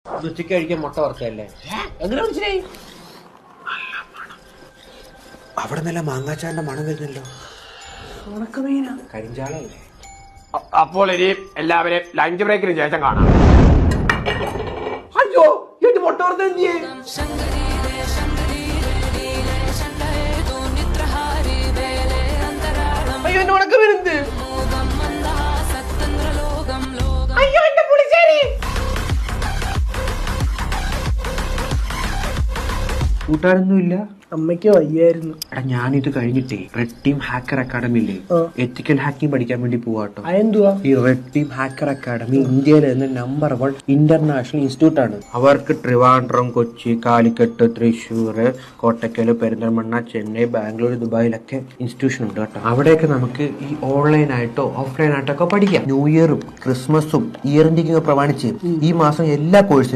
ഉച്ചയ്ക്ക് കഴിക്കാൻ മുട്ട വറുത്തല്ലേ? എങ്ങനെ മനസ്സിലായി? അവിടെ നല്ല മാങ്ങാച്ചാറിന്റെ മണം വരുന്നല്ലോ. ഉണക്കമീന കരിഞ്ചാളല്ലേ? അപ്പോൾ ഇനി എല്ലാവരും ലഞ്ച് ബ്രേക്കിന് ശേഷം കാണാം. അയ്യോ എന്റെ മുട്ട വറുത്ത അയ്യോ എന്റെ ഉണക്കമീൻ എന്ത്? അയ്യോ എന്റെ പുളിശ്ശേരി. കൂട്ടാനൊന്നും ഇല്ല. അമ്മയ്ക്ക് വയ്യായിരുന്നു. എടാ ഞാനിത് കഴിഞ്ഞിട്ടേ റെഡ് ടീം ഹാക്കർ അക്കാഡമിയിലെ എത്തിക്കൽ ഹാക്കിംഗ് പഠിക്കാൻ വേണ്ടി പോവാട്ടോ. അതെന്തുവാ? ഈ റെഡ് ടീം ഹാക്കർ അക്കാഡമി ഇന്ത്യയിലെ തന്നെ നമ്പർ 1 ഇന്റർനാഷണൽ ഇൻസ്റ്റിറ്റ്യൂട്ട് ആണ്. അവർക്ക് ട്രിവാൻഡ്രം, കൊച്ചി, കാലിക്കട്ട്, തൃശ്ശൂർ, കോട്ടക്കൽ, പെരിന്തൽമണ്ണ, ചെന്നൈ, ബാംഗ്ലൂർ, ദുബായിലൊക്കെ ഇൻസ്റ്റിറ്റ്യൂഷൻ ഉണ്ട് കേട്ടോ. അവിടെയൊക്കെ നമുക്ക് ഈ ഓൺലൈൻ ആയിട്ടോ ഓഫ്ലൈൻ ആയിട്ടോ ഒക്കെ പഠിക്കാം. ന്യൂ ഇയറും ക്രിസ്മസും ഇയർ എൻഡിങ്ങും പ്രമാണിച്ച് ഈ മാസം എല്ലാ കോഴ്സും